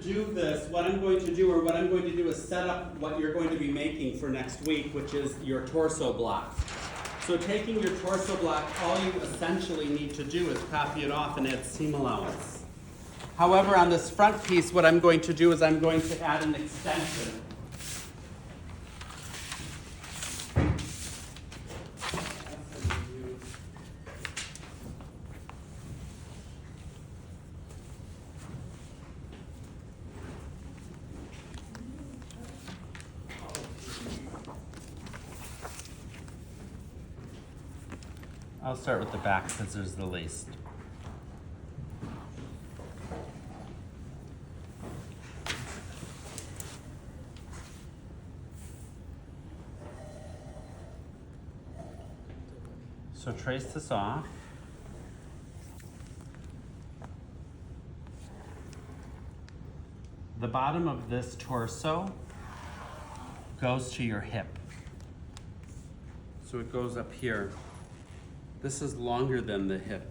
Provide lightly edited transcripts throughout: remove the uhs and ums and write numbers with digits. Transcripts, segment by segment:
Do this, what I'm going to do, or what I'm going to do is set up what you're going to be making for next week, which is your torso block. So taking your torso block, all you essentially need to do is copy it off and add seam allowance. However, on this front piece, what I'm going to do is I'm going to add an extension. I'll start with the back because there's the least. So trace this off. The bottom of this torso goes to your hip. So it goes up here. This is longer than the hip.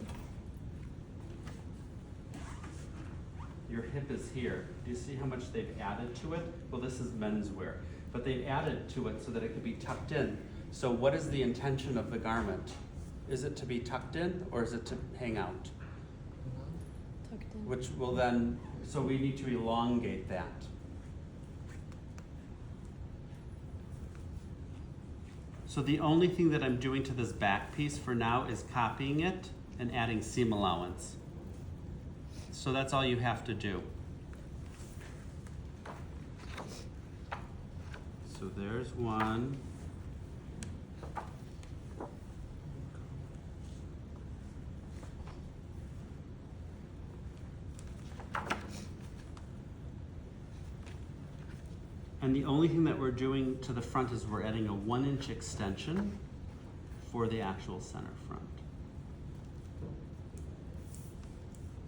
Your hip is here. Do you see how much they've added to it? Well, this is menswear, but they've added to it so that it could be tucked in. So what is the intention of the garment? Is it to be tucked in or is it to hang out? Tucked in. Which will then, so we need to elongate that. So the only thing that I'm doing to this back piece for now is copying it and adding seam allowance. So that's all you have to do. So there's one. And the only thing that we're doing to the front is we're adding a 1-inch extension for the actual center front.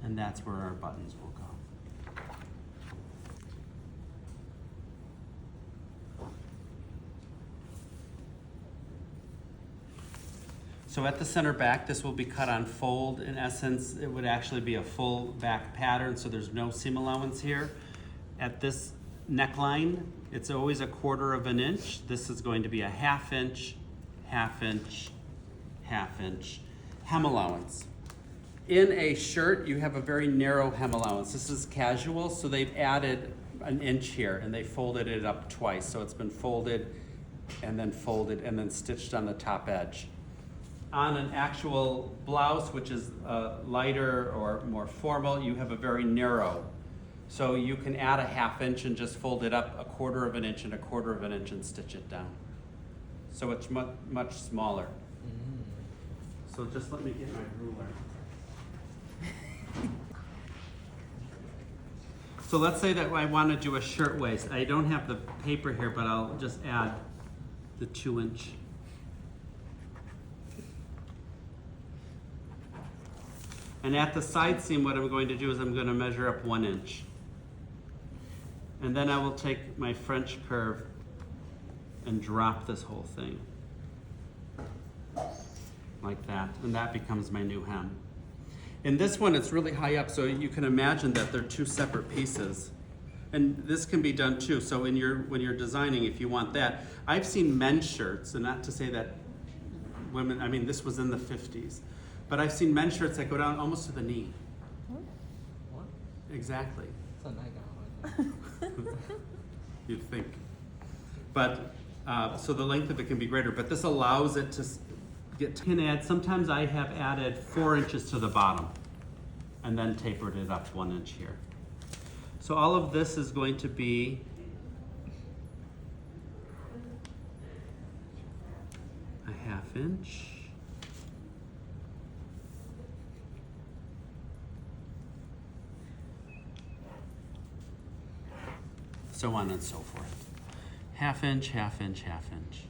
And that's where our buttons will go. So at the center back, this will be cut on fold. In essence, it would actually be a full back pattern, so there's no seam allowance here. At this neckline, it's always a 1/4 of an inch. This is going to be a 1/2 inch, 1/2 inch, 1/2 inch hem allowance. In a shirt, you have a very narrow hem allowance. This is casual, so they've added an inch here and they folded it up twice. So it's been folded and then stitched on the top edge. On an actual blouse, which is lighter or more formal, you have a very narrow. So you can add a 1/2 inch and just fold it up a 1/4 of an inch and a 1/4 of an inch and stitch it down. So it's much smaller. So just let me get my ruler. So let's say that I want to do a shirt waist. I don't have the paper here, but I'll just add the 2-inch. And at the side seam, what I'm going to do is I'm going to measure up 1 inch. And then I will take my French curve and drop this whole thing. Like that. And that becomes my new hem. In this one, it's really high up, so you can imagine that they're 2 separate pieces. And this can be done too. So when you're designing, if you want that, I've seen men's shirts, and not to say that women, I mean, this was in the 50s, but I've seen men's shirts that go down almost to the knee. What? Exactly. ส่วนไหนกัน You'd think. But, so the length of it can be greater, but this allows it to sometimes I have added 4 inches to the bottom and then tapered it up 1 inch here. So all of this is going to be a 1/2 inch. So on and so forth. 1/2 inch, 1/2 inch, 1/2 inch.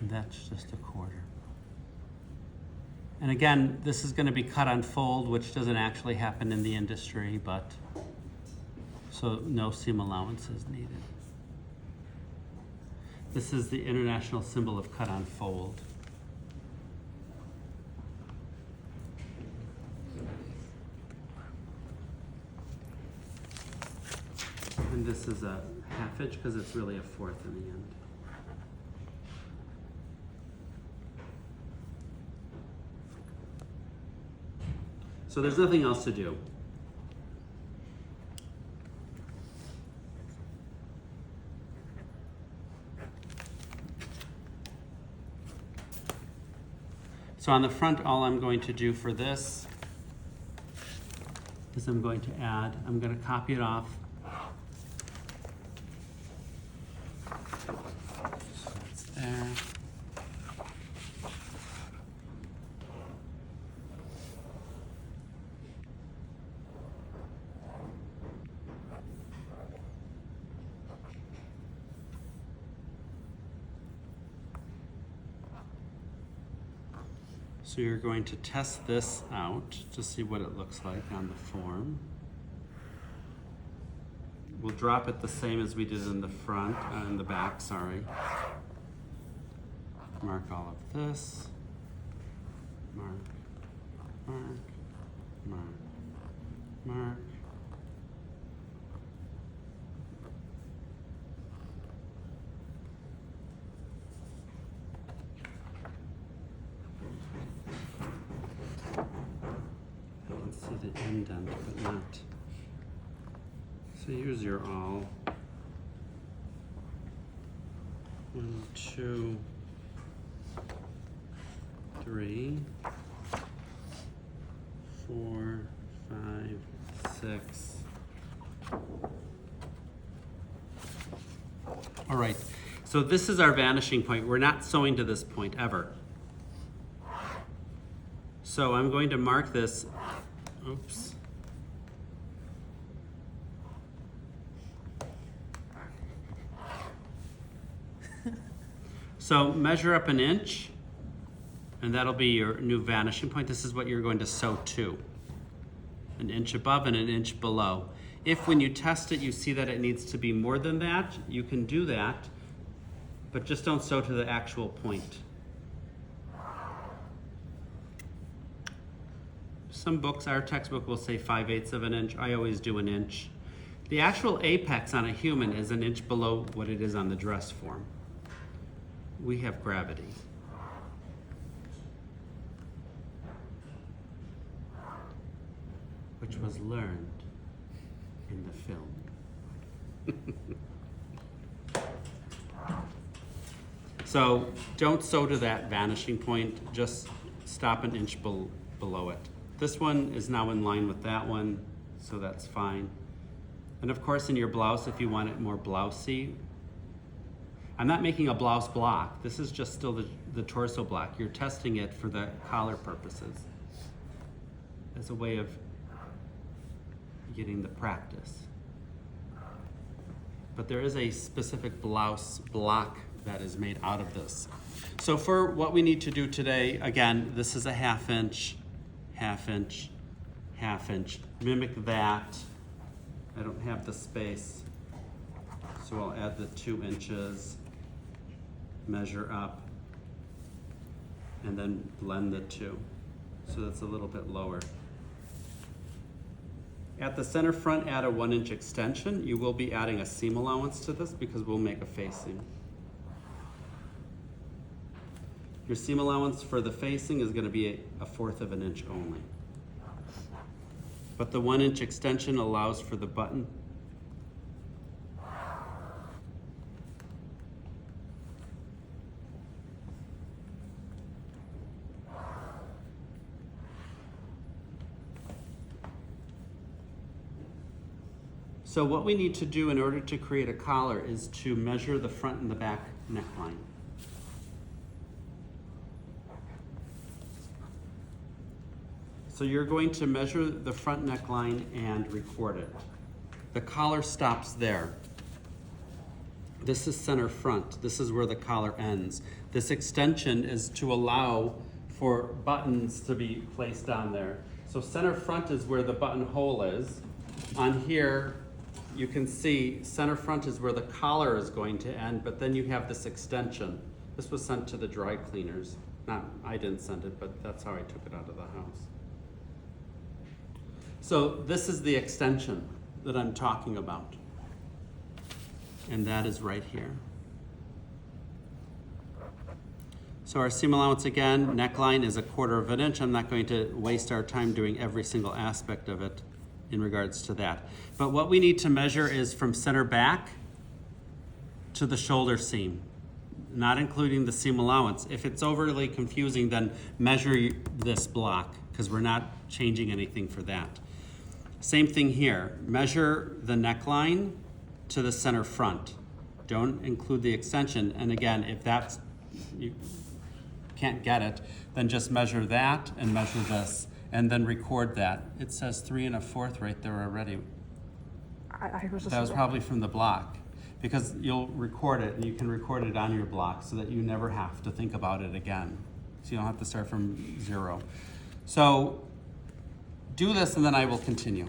And that's just a 1/4. And again, this is going to be cut on fold, which doesn't actually happen in the industry, but so no seam allowance is needed. This is the international symbol of cut on fold. And this is a 1/2 inch because it's really a 1/4 in the end. So there's nothing else to do. So on the front, all I'm going to do for this is I'm going to copy it off. So it's there. So you're going to test this out to see what it looks like on the form. We'll drop it the same as we did in the front, in the back, sorry. Mark all of this. Mark, mark, mark, mark. The indent, but not. So here's your all. 1, 2, 3, 4, 5, 6. All right, so this is our vanishing point. We're not sewing to this point ever. So I'm going to mark this. Oops. So measure up 1 inch, and that'll be your new vanishing point. This is what you're going to sew to. 1 inch above and 1 inch below. If when you test it, you see that it needs to be more than that, you can do that, but just don't sew to the actual point. Some books, our textbook will say 5/8 of an inch. I always do 1 inch. The actual apex on a human is 1 inch below what it is on the dress form. We have gravity. Which was learned in the film. So don't sew to that vanishing point, just stop 1 inch below it. This one is now in line with that one, so that's fine. And of course in your blouse, if you want it more blousey, I'm not making a blouse block. This is just still the torso block. You're testing it for the collar purposes as a way of getting the practice. But there is a specific blouse block that is made out of this. So for what we need to do today, again, this is a 1/2 inch, 1/2 inch, 1/2 inch. Mimic that. I don't have the space, so I'll add the 2 inches, measure up, and then blend the two. So that's a little bit lower. At the center front, add a 1 inch extension. You will be adding a seam allowance to this because we'll make a facing. Your seam allowance for the facing is going to be a 1/4 of an inch only. But the 1 inch extension allows for the button. So what we need to do in order to create a collar is to measure the front and the back neckline. So you're going to measure the front neckline and record it. The collar stops there. This is center front. This is where the collar ends. This extension is to allow for buttons to be placed on there. So center front is where the buttonhole is. On here, you can see center front is where the collar is going to end, but then you have this extension. This was sent to the dry cleaners. I didn't send it, but that's how I took it out of the house. So this is the extension that I'm talking about. and that is right here. So our seam allowance again, neckline is 1/4 of an inch. I'm not going to waste our time doing every single aspect of it in regards to that. But what we need to measure is from center back to the shoulder seam, not including the seam allowance. If it's overly confusing, then measure this block, because we're not changing anything for that. Same thing here. Measure the neckline to the center front. Don't include the extension. And again, if that's, you can't get it, then just measure that and measure this, and then record that. It says 3 1/4 right there already. I was just. That was probably from the block, because you'll record it and you can record it on your block so that you never have to think about it again. So you don't have to start from 0. So do this and then I will continue.